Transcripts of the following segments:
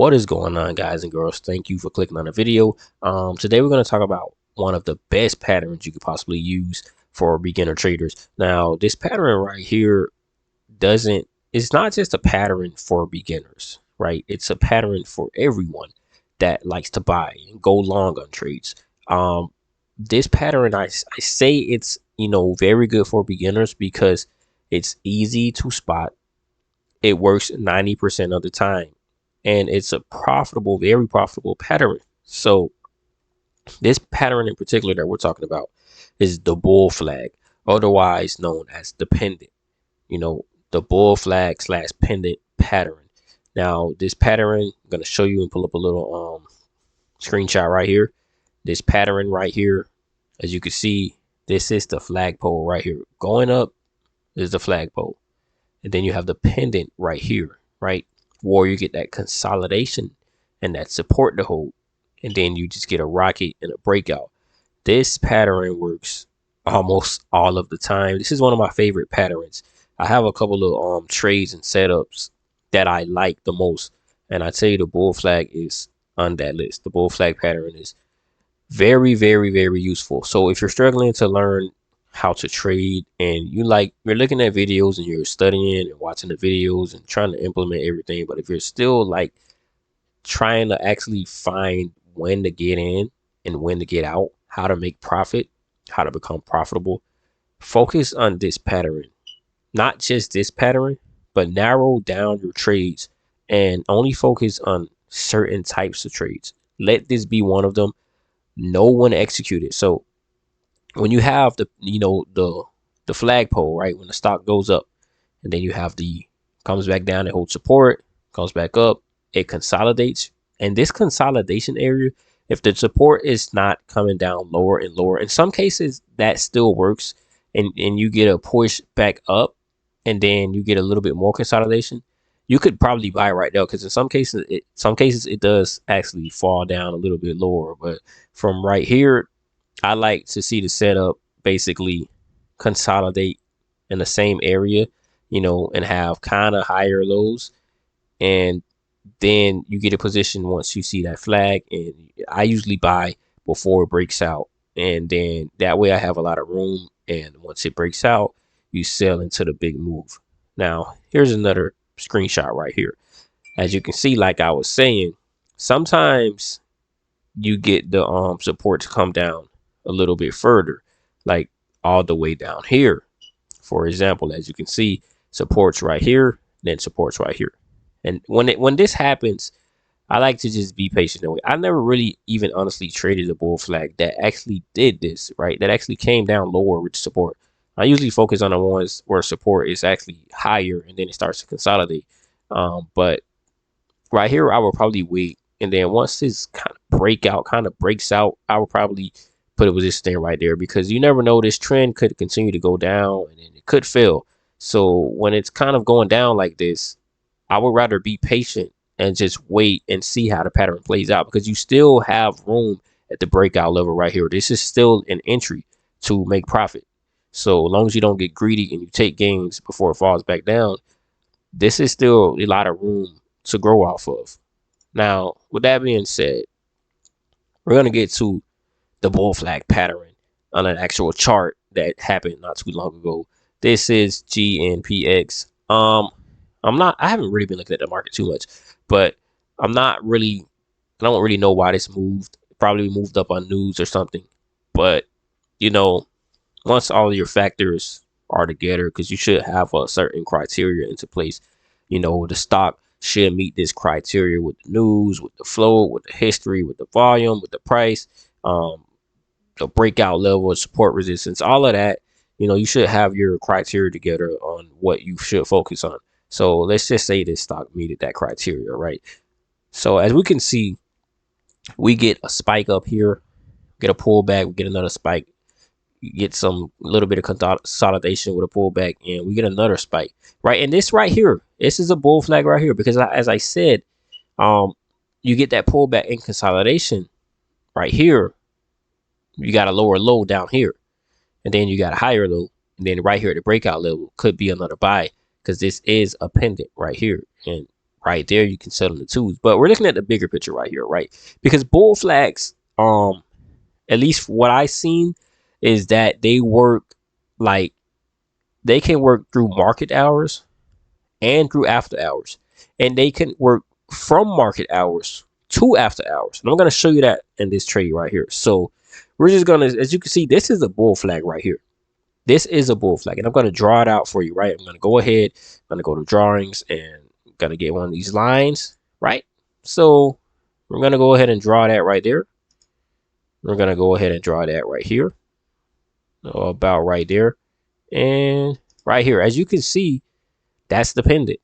What is going on, guys and girls? Thank you for clicking on the video. Today we're going to talk about one of the best patterns you could possibly use for beginner traders. Now, this pattern right here it's not just a pattern for beginners, right? It's a pattern for everyone that likes to buy and go long on trades. This pattern, I say it's, very good for beginners because it's easy to spot. It works 90% of the time, and it's a profitable, very profitable pattern. So this pattern in particular that we're talking about is the bull flag, otherwise known as the pendant. The bull flag / pendant pattern. Now, this pattern, I'm going to show you and pull up a little screenshot right here. This pattern right here, as you can see, this is the flagpole right here. Going up is the flagpole. And then you have the pendant right here, right? Where you get that consolidation and that support to hold. And then you just get a rocket and a breakout. This pattern works almost all of the time. This is one of my favorite patterns. I have a couple of trades and setups that I like the most. And I tell you, the bull flag is on that list. The bull flag pattern is very, very, very useful. So if you're struggling to learn how to trade and you're looking at videos and you're studying and watching the videos and trying to implement everything, but if you're still like trying to actually find when to get in and when to get out, how to make profit, how to become profitable, focus on this pattern. Not just this pattern, but narrow down your trades and only focus on certain types of trades. Let this be one of them. No one execute it. So when you have the flagpole, right, when the stock goes up, and then you have comes back down and holds support, comes back up, it consolidates. And this consolidation area, if the support is not coming down lower and lower, in some cases that still works, and you get a push back up, and then you get a little bit more consolidation, you could probably buy right now, because in some cases it does actually fall down a little bit lower. But from right here, I like to see the setup basically consolidate in the same area, and have kind of higher lows. And then you get a position once you see that flag. And I usually buy before it breaks out. And then that way I have a lot of room. And once it breaks out, you sell into the big move. Now, here's another screenshot right here. As you can see, like I was saying, sometimes you get the support to come down a little bit further, like all the way down here. For example, as you can see, supports right here, then supports right here. And when this happens, I like to just be patient. I never really even honestly traded a bull flag that actually did this, right? That actually came down lower with support. I usually focus on the ones where support is actually higher and then it starts to consolidate. But right here, I will probably wait. And then once this kind of breaks out, I will probably put a position there right there, because you never know, this trend could continue to go down and then it could fail. So when it's kind of going down like this, I would rather be patient and just wait and see how the pattern plays out, because you still have room at the breakout level right here. This is still an entry to make profit. So as long as you don't get greedy and you take gains before it falls back down, this is still a lot of room to grow off of. Now, with that being said, we're going to get to the bull flag pattern on an actual chart that happened not too long ago. This is GNPX. I haven't really been looking at the market too much, but I don't really know why this moved. It probably moved up on news or something. But, once all of your factors are together, because you should have a certain criteria into place, the stock should meet this criteria with the news, with the flow, with the history, with the volume, with the price, the breakout level, support, resistance, all of that. You should have your criteria together on what you should focus on. So let's just say this stock meted that criteria, right? So as we can see, we get a spike up here, get a pullback, we get another spike, you get some little bit of consolidation with a pullback, and we get another spike, right? And this right here, this is a bull flag right here, because as I said, you get that pullback and consolidation right here. You got a lower low down here, and then you got a higher low, and then right here at the breakout level could be another buy, because this is a pendant right here, and right there. You can sell them the twos, but we're looking at the bigger picture right here, right? Because bull flags, at least what I seen is that they work like they can work through market hours and through after hours, and they can work from market hours to after hours. And I'm gonna show you that in this trade right here. So we're just gonna, as you can see, this is a bull flag right here. This is a bull flag, and I'm gonna draw it out for you, right? I'm gonna go ahead, I'm gonna go to drawings, and I'm gonna get one of these lines, right? So we're gonna go ahead and draw that right there. We're gonna go ahead and draw that right here, about right there, and right here. As you can see, that's the pendant.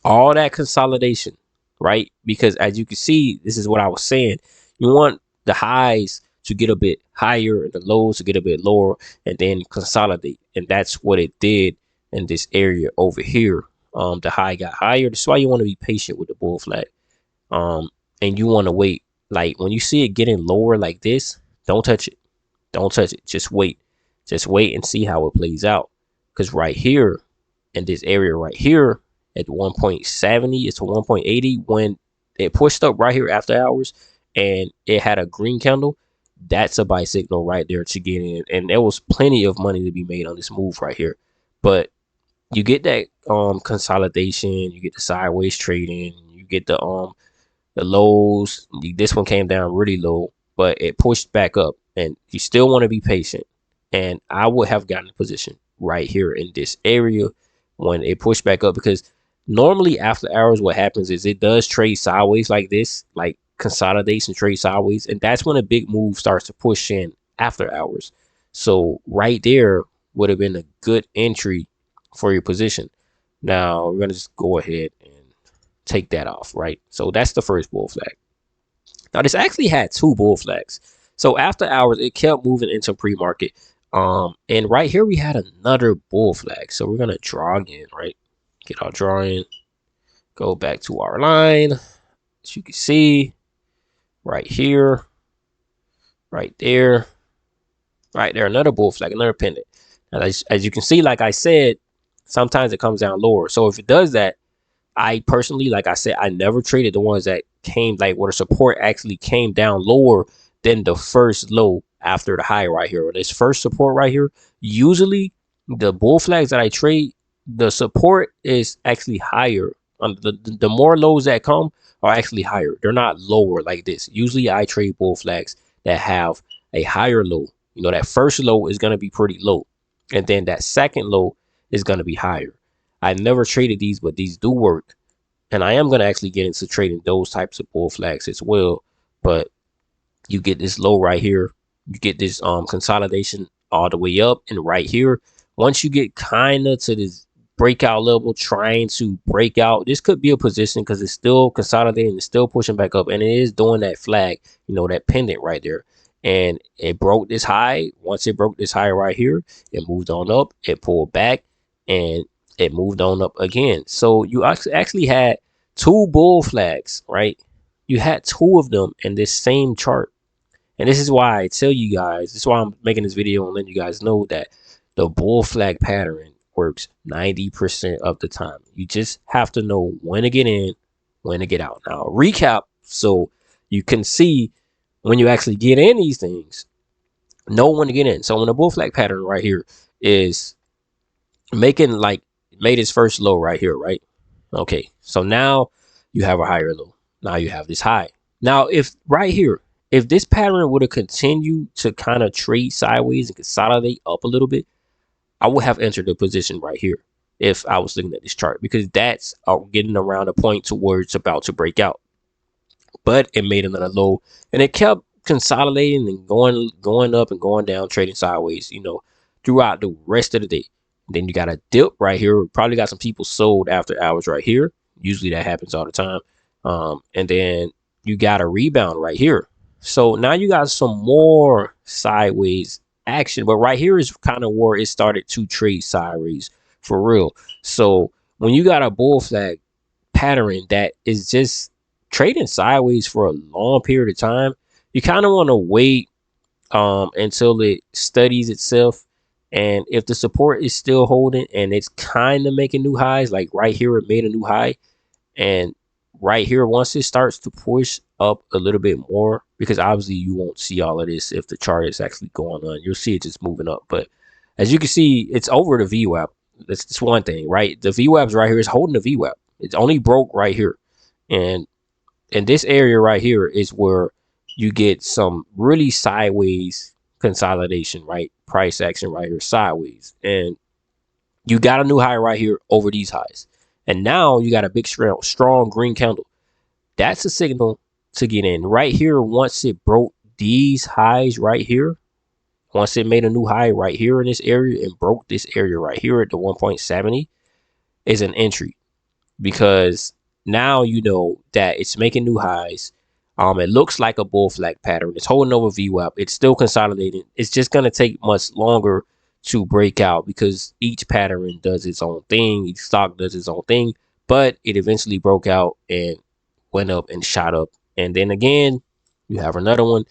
All that consolidation, right? Because as you can see, this is what I was saying. You want the highs to get a bit higher and the lows to get a bit lower and then consolidate. And that's what it did in this area over here. The high got higher. That's why you want to be patient with the bull flag. And you want to wait. Like when you see it getting lower like this, don't touch it. Don't touch it. Just wait. Just wait and see how it plays out. Because right here in this area right here, at 1.70 it's to 1.80 when it pushed up right here after hours and it had a green candle. That's a buy signal right there to get in, and there was plenty of money to be made on this move right here. But you get that consolidation, you get the sideways trading, you get the lows. This one came down really low, but it pushed back up, and you still want to be patient. And I would have gotten a position right here in this area when it pushed back up, because normally after hours what happens is it does trade sideways like this, like consolidates and trade sideways, and that's when a big move starts to push in after hours. So right there would have been a good entry for your position. Now we're gonna just go ahead and take that off, right? So that's the first bull flag. Now this actually had two bull flags. So after hours it kept moving into pre-market, and right here we had another bull flag. So we're gonna draw again, right? Get our drawing, go back to our line. As you can see, right here, right there, another bull flag, another pendant. Now, as you can see, like I said, sometimes it comes down lower. So if it does that, I personally, like I said, I never traded the ones that came, like where the support actually came down lower than the first low after the high right here. Or this first support right here, usually the bull flags that I trade, the support is actually higher. The more lows that come are actually higher. They're not lower like this. Usually I trade bull flags that have a higher low. You know, that first low is going to be pretty low, and then that second low is going to be higher. I never traded these, but these do work. And I am going to actually get into trading those types of bull flags as well. But you get this low right here. You get this consolidation all the way up. And right here, once you get kind of to this breakout level, trying to break out, this could be a position because it's still consolidating. It's still pushing back up. And it is doing that flag, you know, that pendant right there. And it broke this high. Once it broke this high right here, it moved on up. It pulled back and it moved on up again. So you actually had two bull flags, right? You had two of them in this same chart. And this is why I tell you guys, this is why I'm making this video and letting you guys know that the bull flag pattern works 90% of the time. You just have to know when to get in, when to get out. Now, recap so you can see when you actually get in these things, know when to get in. So when the bull flag pattern right here is making like made its first low right here, right? Okay, so now you have a higher low. Now you have this high. Now, if right here, if this pattern would have continued to kind of trade sideways and consolidate up a little bit, I would have entered the position right here if I was looking at this chart, because that's getting around a point to where it's about to break out. But it made another low and it kept consolidating and going up and going down, trading sideways, you know, throughout the rest of the day. Then you got a dip right here. Probably got some people sold after hours right here. Usually that happens all the time. And then you got a rebound right here. So now you got some more sideways action. But right here is kind of where it started to trade sideways for real. So when you got a bull flag pattern that is just trading sideways for a long period of time, you kind of want to wait until it studies itself. And if the support is still holding and it's kind of making new highs, like right here, it made a new high And right here, once it starts to push up a little bit more, because obviously you won't see all of this if the chart is actually going on, you'll see it just moving up. But as you can see, it's over the VWAP. That's one thing, right? The VWAP's right here is holding the VWAP. It's only broke right here. And in this area right here is where you get some really sideways consolidation, right? Price action right here, sideways. And you got a new high right here over these highs. And now you got a big strong green candle. That's a signal to get in. Right here, once it broke these highs right here, once it made a new high right here in this area and broke this area right here at the 1.70, is an entry, because now you know that it's making new highs. It looks like a bull flag pattern. It's holding over VWAP. It's still consolidating. It's just going to take much longer to break out because each pattern does its own thing. Each stock does its own thing, but it eventually broke out and went up and shot up. And then again, you have another one.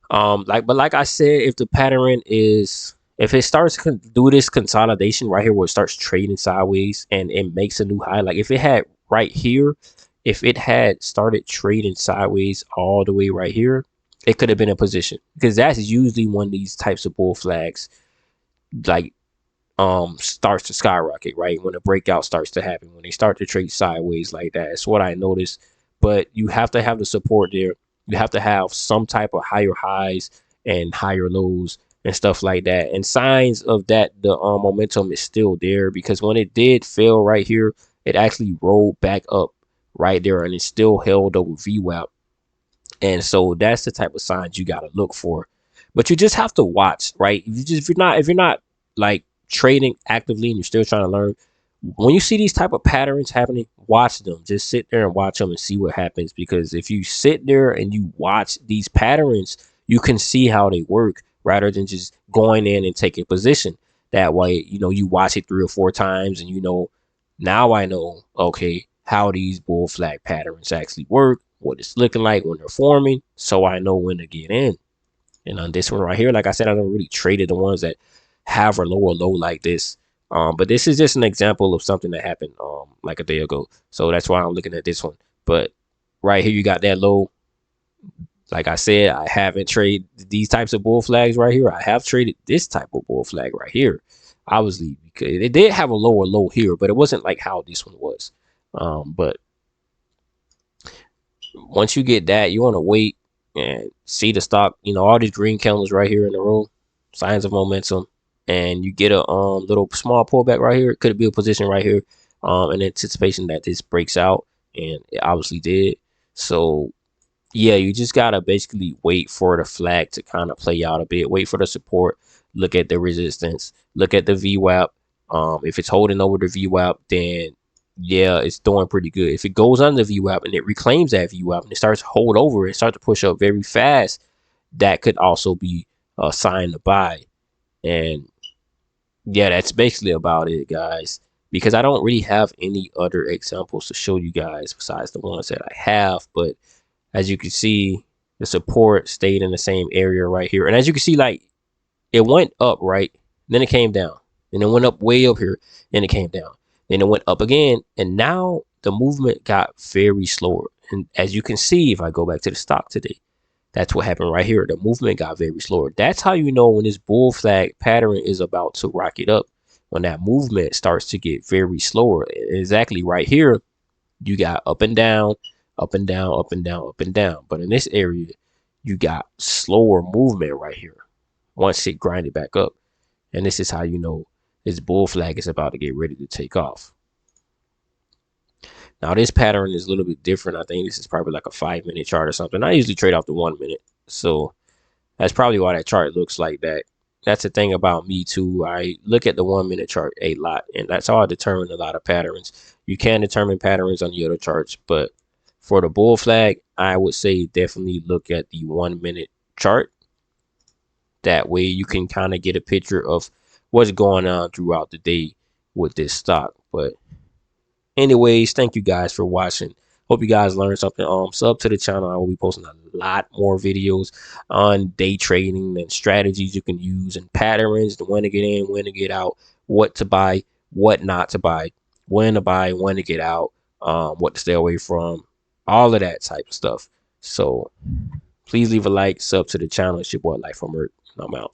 Like I said, if the pattern is, if it starts to do this consolidation right here where it starts trading sideways and it makes a new high, like if it had right here, if it had started trading sideways all the way right here, it could have been a position, because that's usually when these types of bull flags like starts to skyrocket, right? When a breakout starts to happen, when they start to trade sideways like that. It's what I noticed. But you have to have the support there. You have to have some type of higher highs and higher lows and stuff like that. And signs of that the momentum is still there, because when it did fail right here, it actually rolled back up right there and it still held over VWAP. And so that's the type of signs you got to look for. But you just have to watch, right? If you're not like trading actively and you're still trying to learn, when you see these type of patterns happening, watch them. Just sit there and watch them and see what happens. Because if you sit there and you watch these patterns, you can see how they work rather than just going in and taking position. That way, you know, you watch it 3 or 4 times and you know, now I know, okay, how these bull flag patterns actually work, what it's looking like when they're forming, so I know when to get in. And on this one right here, like I said, I don't really trade the ones that have a lower low like this. But this is just an example of something that happened like a day ago. So that's why I'm looking at this one. But right here, you got that low. Like I said, I haven't traded these types of bull flags right here. I have traded this type of bull flag right here. Obviously, because it did have a lower low here, but it wasn't like how this one was. But once you get that, you want to wait and see the stock, you know, all these green candles right here in a row, signs of momentum, and you get a little small pullback right here. It could be a position right here in anticipation that this breaks out, and it obviously did. So yeah, you just gotta basically wait for the flag to kind of play out a bit, wait for the support, look at the resistance, look at the VWAP. If it's holding over the VWAP, then yeah, it's doing pretty good. If it goes under the VWAP and it reclaims that VWAP and it starts to hold over it, start to push up very fast, that could also be a sign to buy. And yeah, that's basically about it, guys, because I don't really have any other examples to show you guys besides the ones that I have. But as you can see, the support stayed in the same area right here. And as you can see, like, it went up, right? Then it came down. And it went up way up here. Then it came down. Then it went up again. And now the movement got very slower. And as you can see, if I go back to the stock today, that's what happened right here. The movement got very slower. That's how you know when this bull flag pattern is about to rocket up. When that movement starts to get very slower. Exactly right here, you got up and down, up and down, up and down, up and down. But in this area, you got slower movement right here once it grinded back up. And this is how you know this bull flag is about to get ready to take off. Now this pattern is a little bit different. I think this is probably like a 5-minute chart or something. I usually trade off the 1 minute. So that's probably why that chart looks like that. That's the thing about me too. I look at the 1 minute chart a lot, and that's how I determine a lot of patterns. You can determine patterns on the other charts, but for the bull flag, I would say definitely look at the 1 minute chart. That way you can kind of get a picture of what's going on throughout the day with this stock. But anyways, thank you guys for watching. Hope you guys learned something. Sub to the channel. I will be posting a lot more videos on day trading and strategies you can use and patterns, to when to get in, when to get out, what to buy, what not to buy, when to buy, when to get out, what to stay away from, all of that type of stuff. So please leave a like, sub to the channel. It's your boy Life from Merc. I'm out.